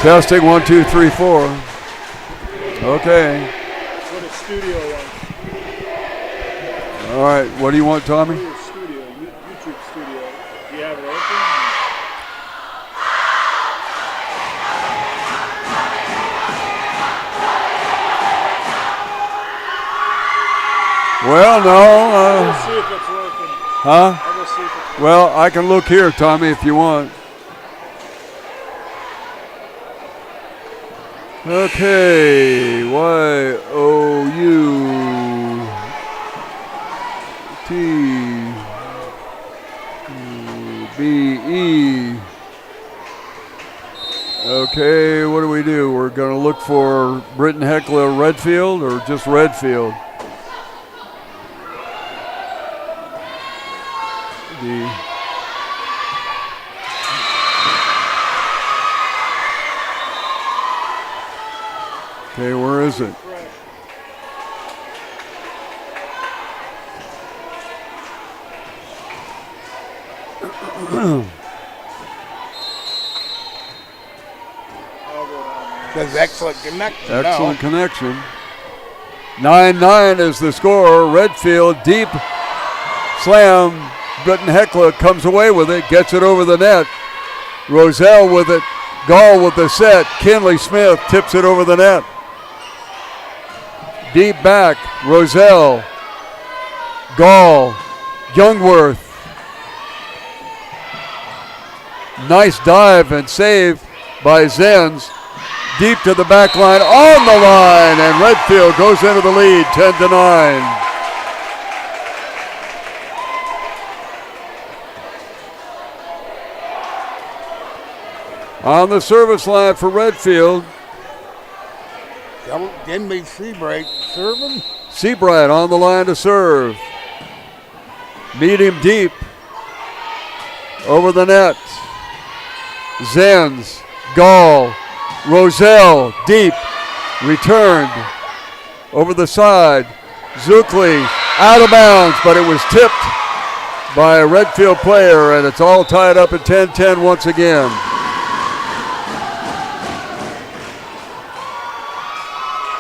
Testing 1, 2, 3, 4. Okay. What a studio was. All right. What do you want, Tommy? Studio, YouTube studio. Do you have it open? Well, no. Let's see if it's working. Huh? I'll go see if it's working. Well, I can look here, Tommy, if you want. Okay, Y-O-U-T-B-E. Okay, what do we do? We're going to look for Britton-Hecla Redfield or just Redfield? Okay, where is it? Says excellent connection. Excellent connection. 9-9 is the score. Redfield deep slam. Britton-Hecla comes away with it, gets it over the net. Roselle with it. Gall with the set. Kinley Smith tips it over the net. Deep back. Roselle. Gall. Youngworth. Nice dive and save by Zenz. Deep to the back line, on the line, and Redfield goes into the lead, 10-9. On the service line for Redfield. Didn't be Seabright serving. Seabright on the line to serve. Medium deep. Over the net. Zenz, Gall, Roselle, deep, returned, over the side, Zukli, out of bounds, but it was tipped by a Redfield player, and it's all tied up at 10-10 once again.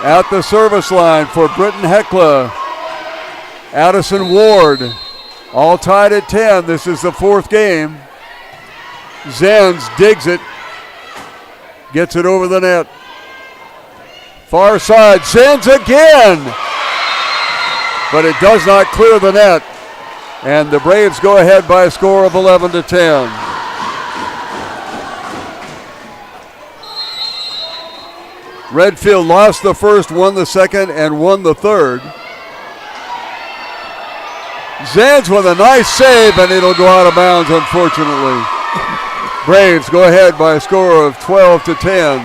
At the service line for Britton-Hecla, Addison Ward, all tied at 10. This is the fourth game. Zenz digs it. Gets it over the net. Far side, Zenz again! But it does not clear the net. And the Braves go ahead by a score of 11-10. Redfield lost the first, won the second, and won the third. Zenz with a nice save, and it'll go out of bounds, unfortunately. Braves go ahead by a score of 12-10.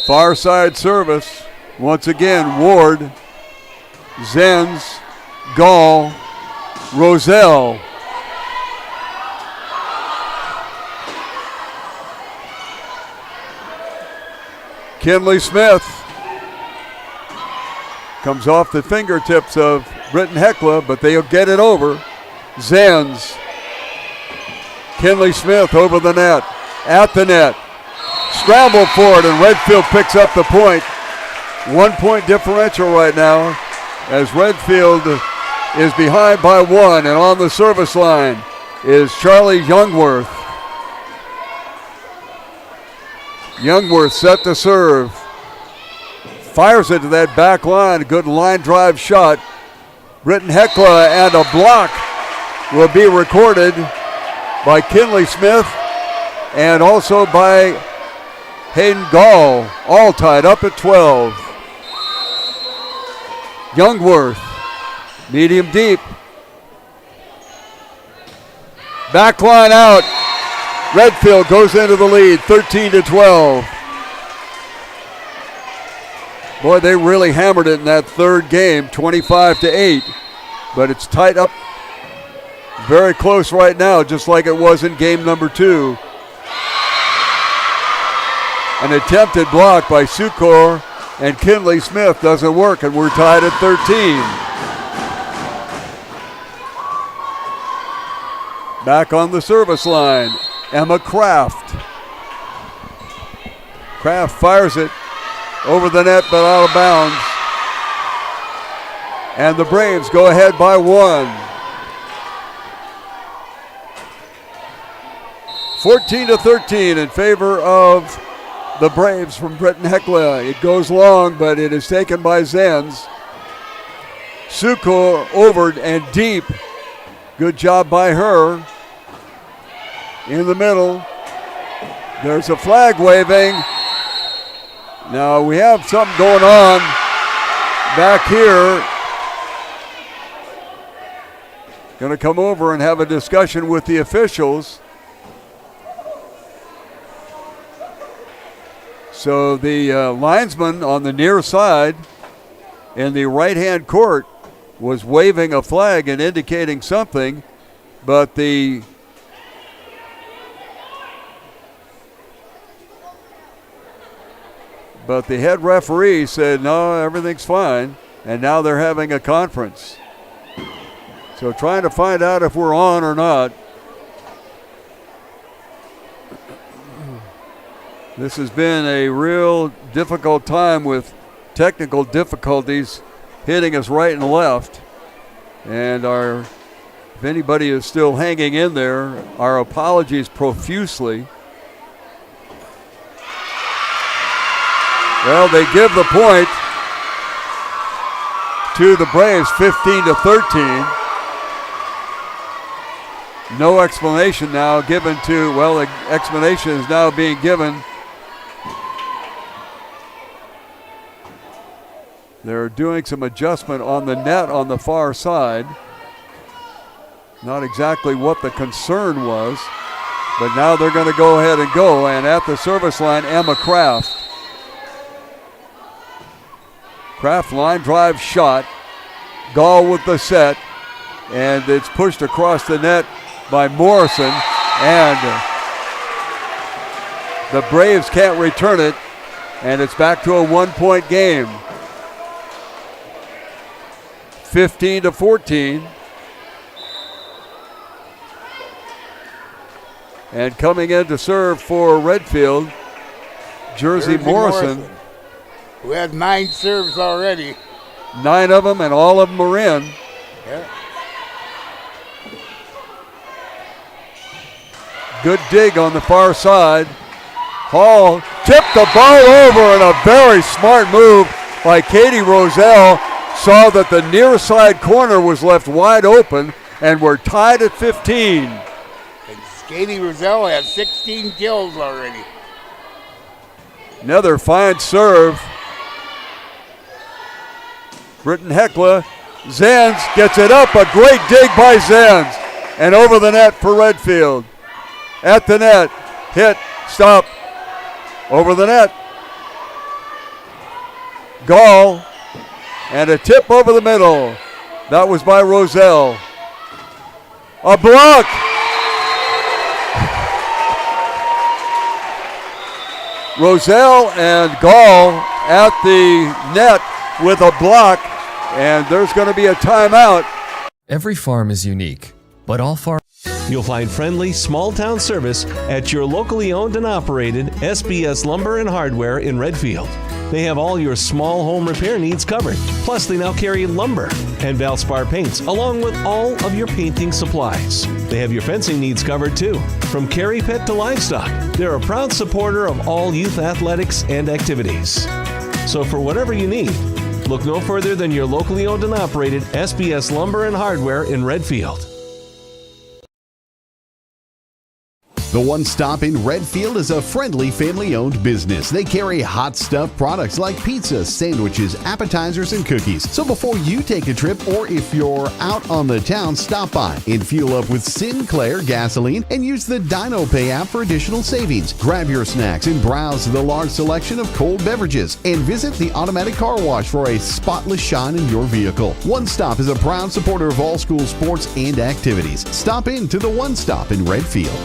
Far side service. Once again, Ward, Zenz, Gall, Roselle. Kinley Smith comes off the fingertips of Britton-Hecla, but they'll get it over. Zenz. Kinley Smith over the net. At the net. Scramble for it, and Redfield picks up the point. 1 point differential right now as Redfield is behind by one, and on the service line is Charlie Youngworth. Youngworth set to serve. Fires it to that back line. Good line drive shot. Britton-Hecla, and a block will be recorded by Kinley Smith and also by Hayden Gall, all tied up at 12. Youngworth, medium deep. Back line out. Redfield goes into the lead, 13-12. Boy, they really hammered it in that third game, 25-8. But it's tied up very close right now, just like it was in game number 2. An attempted block by Sukor, and Kinley Smith doesn't work, and we're tied at 13. Back on the service line, Emma Kraft. Kraft fires it over the net but out of bounds. And the Braves go ahead by 1. 14-13 in favor of the Braves from Britton-Hecla. It goes long, but it is taken by Zenz. Suko over and deep. Good job by her. In the middle. There's a flag waving. Now we have something going on back here. Going to come over and have a discussion with the officials. So the linesman on the near side in the right-hand court was waving a flag and indicating something, but the head referee said, no, everything's fine, and now they're having a conference. So trying to find out if we're on or not. This has been a real difficult time with technical difficulties hitting us right and left. And if anybody is still hanging in there, our apologies profusely. Well, they give the point to the Braves, 15-13. No explanation now given to, well, the explanation is now being given. They're doing some adjustment on the net on the far side. Not exactly what the concern was, but now they're going to go ahead and go. And at the service line, Emma Kraft. Kraft line drive shot. Gall with the set. And it's pushed across the net by Morrison. And the Braves can't return it. And it's back to a 1-point game. 15-14. And coming in to serve for Redfield, Jersey Morrison. Who had 9 serves already. 9 of them, and all of them are in. Yeah. Good dig on the far side. Hall tipped the ball over, and a very smart move by Katie Roselle. Saw that the near side corner was left wide open, and we're tied at 15. And Katie Roselle has 16 kills already. Another fine serve. Britton-Hecla. Zenz gets it up. A great dig by Zenz. And over the net for Redfield. At the net. Hit. Stop. Over the net. Gall. And a tip over the middle. That was by Roselle. A block. Roselle and Gall at the net with a block. And there's going to be a timeout. Every farm is unique, but all farms. You'll find friendly, small-town service at your locally owned and operated SBS Lumber and Hardware in Redfield. They have all your small home repair needs covered. Plus, they now carry lumber and Valspar paints, along with all of your painting supplies. They have your fencing needs covered, too. From carry pet to livestock, they're a proud supporter of all youth athletics and activities. So for whatever you need, look no further than your locally owned and operated SBS Lumber and Hardware in Redfield. The One Stop in Redfield is a friendly family-owned business. They carry hot stuff products like pizzas, sandwiches, appetizers, and cookies. So before you take a trip or if you're out on the town, stop by and fuel up with Sinclair gasoline and use the DinoPay app for additional savings. Grab your snacks and browse the large selection of cold beverages and visit the automatic car wash for a spotless shine in your vehicle. One Stop is a proud supporter of all school sports and activities. Stop in to the One Stop in Redfield.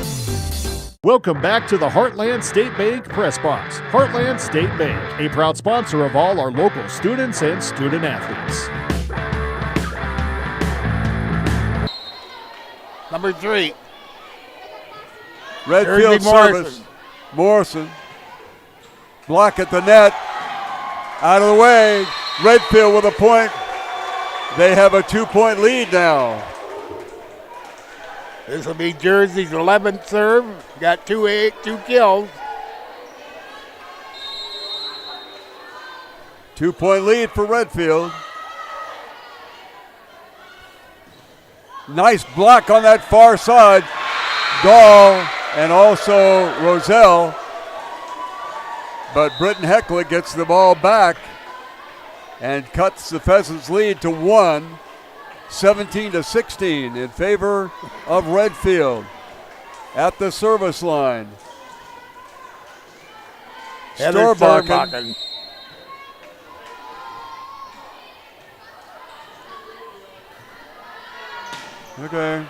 Welcome back to the Heartland State Bank Press Box. Heartland State Bank, a proud sponsor of all our local students and student athletes. Number 3. Redfield service. Morrison. Block at the net. Out of the way. Redfield with a point. They have a 2-point lead now. This will be Jersey's 11th serve. Got two kills. 2-point lead for Redfield. Nice block on that far side. Gall and also Roselle. But Britton-Hecla gets the ball back and cuts the Pheasants' lead to 1, 17-16 in favor of Redfield. At the service line. Storbakken. Okay.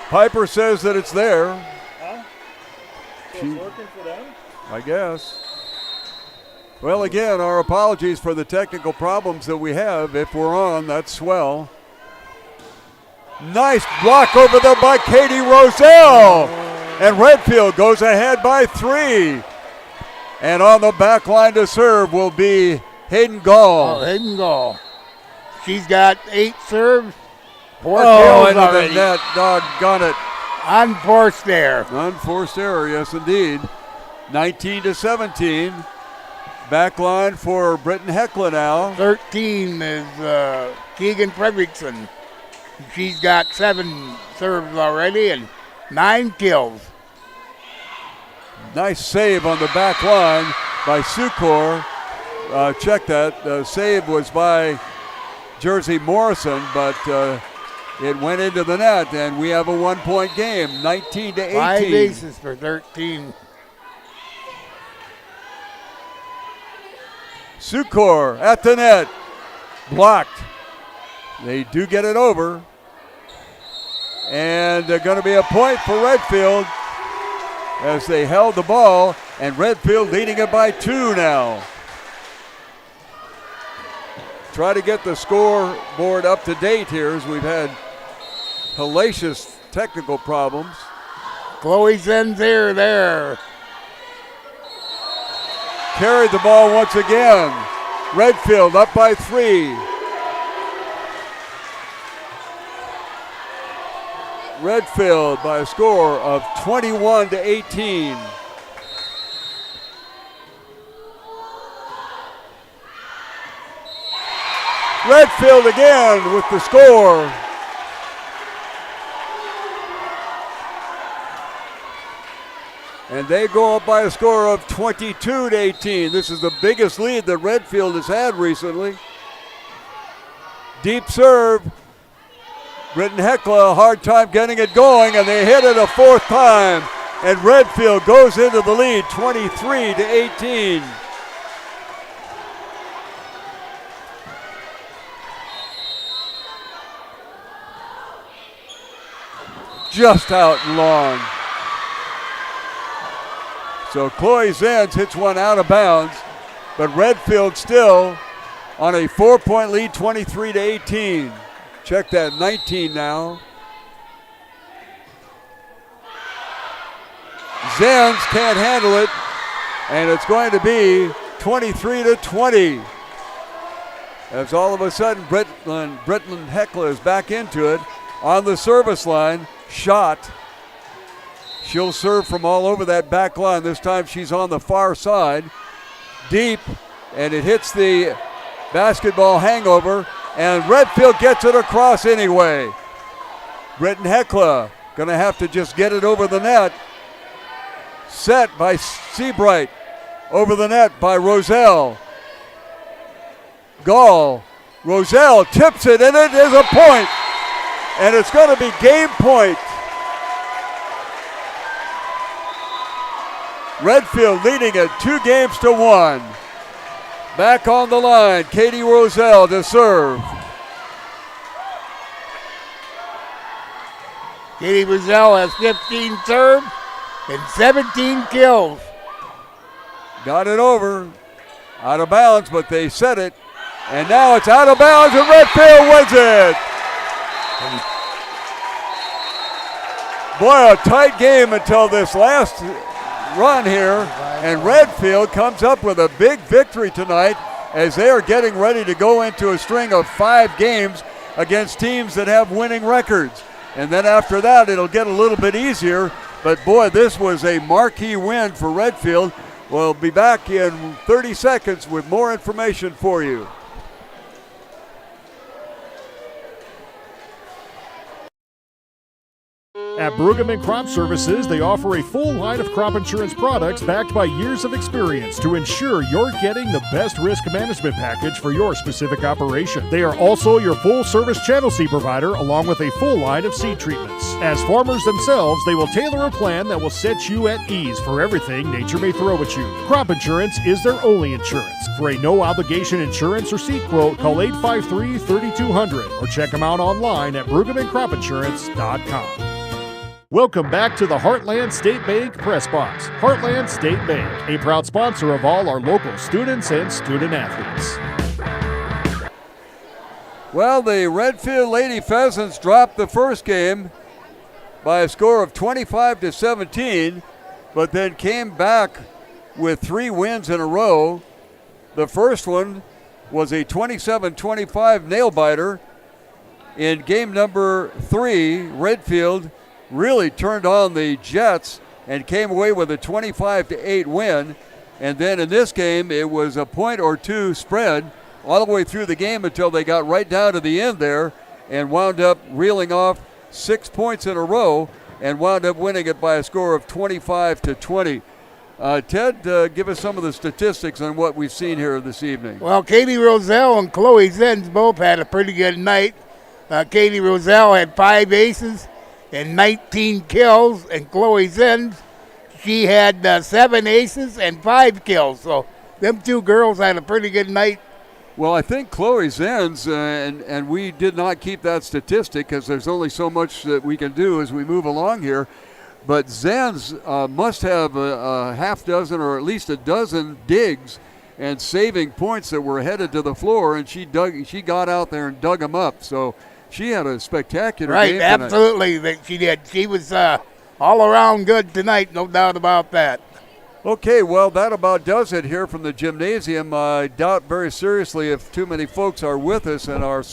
Piper says that it's there. Huh? So it's working for them? I guess. Well, again, our apologies for the technical problems that we have. If we're on, that's swell. Nice block over there by Katie Roselle. And Redfield goes ahead by 3. And on the back line to serve will be Hayden Gall. Oh, Hayden Gall. She's got 8 serves. 4 kills kills already. Net, doggone it. Unforced error. Unforced error, yes indeed. 19-17. Back line for Britton-Hecla now. 13 is Keegan Fredrickson. She's got 7 serves already and 9 kills. Nice save on the back line by Sukor. Check that. The save was by Jersey Morrison, but it went into the net, and we have a 1-point game, 19-18. 5 aces for 13. Sukor at the net. Blocked. They do get it over. And they're going to be a point for Redfield as they held the ball, and Redfield leading it by 2 now. Try to get the scoreboard up to date here as we've had hellacious technical problems. Chloe Zenzier there. Carried the ball once again. Redfield up by 3. Redfield by a score of 21-18. Redfield again with the score. And they go up by a score of 22-18. This is the biggest lead that Redfield has had recently. Deep serve. Britton-Hecla, a hard time getting it going, and they hit it a 4th time. And Redfield goes into the lead, 23-18. Just out and long. So Chloe Zenz hits one out of bounds, but Redfield still on a 4-point lead, 23-18. Check that, 19 now. Zenz can't handle it, and it's going to be 23-20. As all of a sudden, Britton-Hecla is back into it on the service line. Shot. She'll serve from all over that back line. This time she's on the far side. Deep, and it hits the basketball hangover, and Redfield gets it across anyway. Britton-Hecla going to have to just get it over the net. Set by Seabright. Over the net by Roselle. Gall. Roselle tips it, and it is a point. And it's going to be game point. Redfield leading it 2-1. Back on the line, Katie Roselle to serve. Katie Roselle has 15 serves and 17 kills. Got it over. Out of bounds, but they set it. And now it's out of bounds and Redfield wins it. Boy, a tight game until this last run here. And Redfield comes up with a big victory tonight as they are getting ready to go into a string of 5 games against teams that have winning records. And then after that, it'll get a little bit easier. But boy, this was a marquee win for Redfield. We'll be back in 30 seconds with more information for you. At Bruggeman Crop Services, they offer a full line of crop insurance products backed by years of experience to ensure you're getting the best risk management package for your specific operation. They are also your full-service channel seed provider along with a full line of seed treatments. As farmers themselves, they will tailor a plan that will set you at ease for everything nature may throw at you. Crop insurance is their only insurance. For a no-obligation insurance or seed quote, call 853-3200 or check them out online at BruggemanCropInsurance.com. Welcome back to the Heartland State Bank Press Box. Heartland State Bank, a proud sponsor of all our local students and student athletes. Well, the Redfield Lady Pheasants dropped the first game by a score of 25-17, but then came back with 3 wins in a row. The first one was a 27-25 nail-biter. In game number 3, Redfield really turned on the Jets and came away with a 25-8 win. And then in this game, it was a point or two spread all the way through the game until they got right down to the end there and wound up reeling off 6 points in a row and wound up winning it by a score of 25-20. Ted, give us some of the statistics on what we've seen here this evening. Well, Katie Roselle and Chloe Zenz both had a pretty good night. Katie Roselle had 5 aces and 19 kills, and Chloe Zenz, she had 7 aces and 5 kills. So them 2 girls had a pretty good night. Well, I think Chloe Zenz, and we did not keep that statistic because there's only so much that we can do as we move along here, but Zenz must have a half dozen or at least a dozen digs and saving points that were headed to the floor, and she got out there and dug them up. So she had a spectacular game tonight. Absolutely, she did. She was all around good tonight, no doubt about that. Okay, well, that about does it here from the gymnasium. I doubt very seriously if too many folks are with us, and our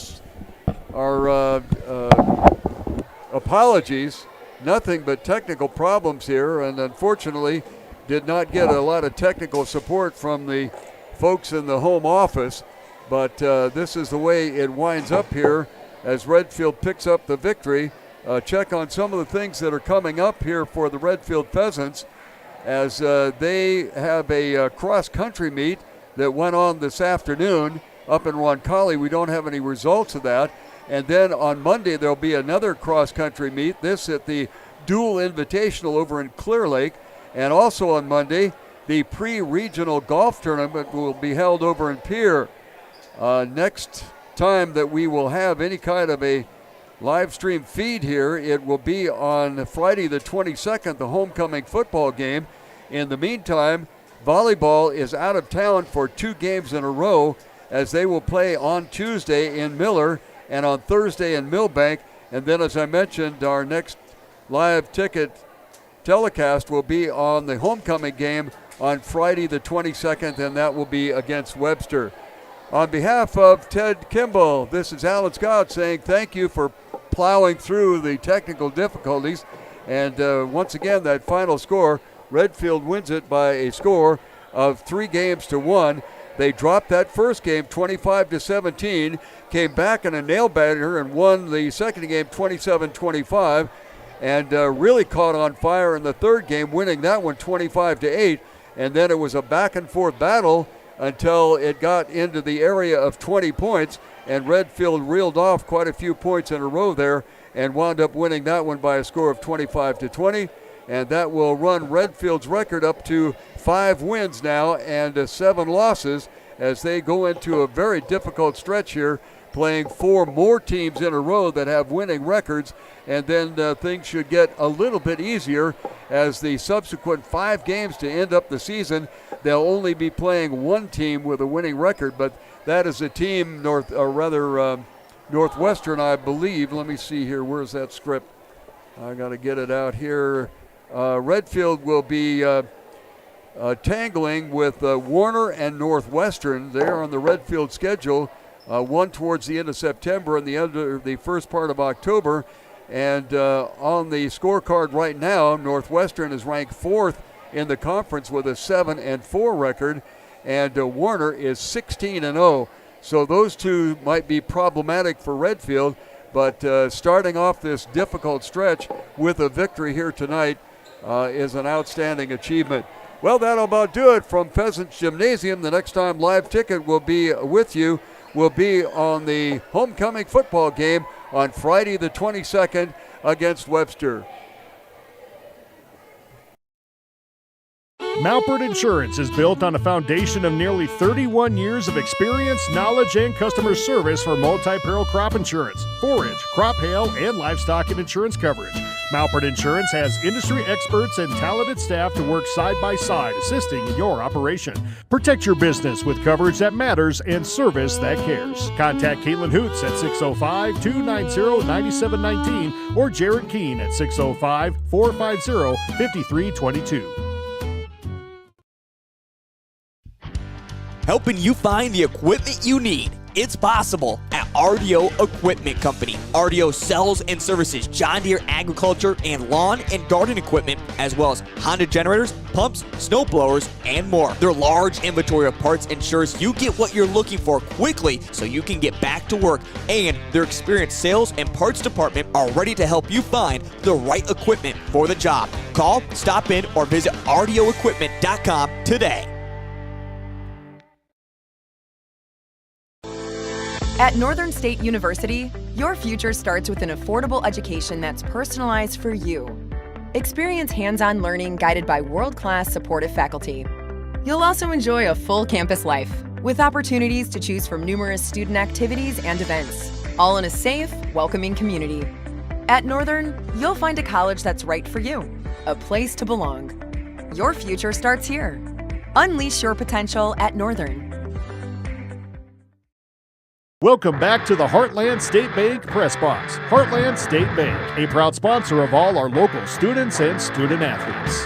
apologies. Nothing but technical problems here, and unfortunately did not get a lot of technical support from the folks in the home office. But this is the way it winds up here as Redfield picks up the victory. Check on some of the things that are coming up here for the Redfield Pheasants as they have a cross-country meet that went on this afternoon up in Roncalli. We don't have any results of that. And then on Monday, there'll be another cross-country meet, this at the Dual Invitational over in Clear Lake. And also on Monday, the pre-regional golf tournament will be held over in Pierre. Next time that we will have any kind of a live stream feed here, it will be on Friday the 22nd, the homecoming football game. In the meantime, volleyball is out of town for 2 games in a row as they will play on Tuesday in Miller and on Thursday in Millbank. And then, as I mentioned, our next live ticket telecast will be on the homecoming game on Friday the 22nd, and that will be against Webster. On behalf of Ted Kimball, this is Alan Scott saying thank you for plowing through the technical difficulties. And once again, that final score, Redfield wins it by a score of 3-1. They dropped that first game 25-17, came back in a nail biter and won the second game 27-25, and really caught on fire in the third game, winning that one 25-8. And then it was a back and forth battle until it got into the area of 20 points, and Redfield reeled off quite a few points in a row there and wound up winning that one by a score of 25-20. And that will run Redfield's record up to 5 wins now and 7 losses as they go into a very difficult stretch here, playing 4 more teams in a row that have winning records. And then things should get a little bit easier as the subsequent 5 games to end up the season. They'll only be playing 1 team with a winning record, but that is a team, Northwestern, I believe. Let me see here. Where's that script? I got to get it out here. Redfield will be tangling with Warner and Northwestern. They're on the Redfield schedule, one towards the end of September and the other the first part of October. And on the scorecard right now, Northwestern is ranked 4th in the conference with a 7-4 record, and Warner is 16-0. So those two might be problematic for Redfield, but starting off this difficult stretch with a victory here tonight is an outstanding achievement. Well, that'll about do it from Pheasants Gymnasium. The next time Live Ticket will be with you will be on the homecoming football game on Friday the 22nd against Webster. Malpert Insurance is built on a foundation of nearly 31 years of experience, knowledge, and customer service for multi-peril crop insurance, forage, crop hail, and livestock and insurance coverage. Malpert Insurance has industry experts and talented staff to work side by side, assisting in your operation. Protect your business with coverage that matters and service that cares. Contact Caitlin Hoots at 605-290-9719 or Jared Keene at 605-450-5322. Helping you find the equipment you need. It's possible at RDO Equipment Company. RDO sells and services John Deere agriculture and lawn and garden equipment, as well as Honda generators, pumps, snow blowers, and more. Their large inventory of parts ensures you get what you're looking for quickly so you can get back to work. And their experienced sales and parts department are ready to help you find the right equipment for the job. Call, stop in, or visit RDOequipment.com today. At Northern State University, your future starts with an affordable education that's personalized for you. Experience hands-on learning guided by world-class supportive faculty. You'll also enjoy a full campus life with opportunities to choose from numerous student activities and events, all in a safe, welcoming community. At Northern, you'll find a college that's right for you, a place to belong. Your future starts here. Unleash your potential at Northern. Welcome back to the Heartland State Bank Press Box. Heartland State Bank, a proud sponsor of all our local students and student athletes.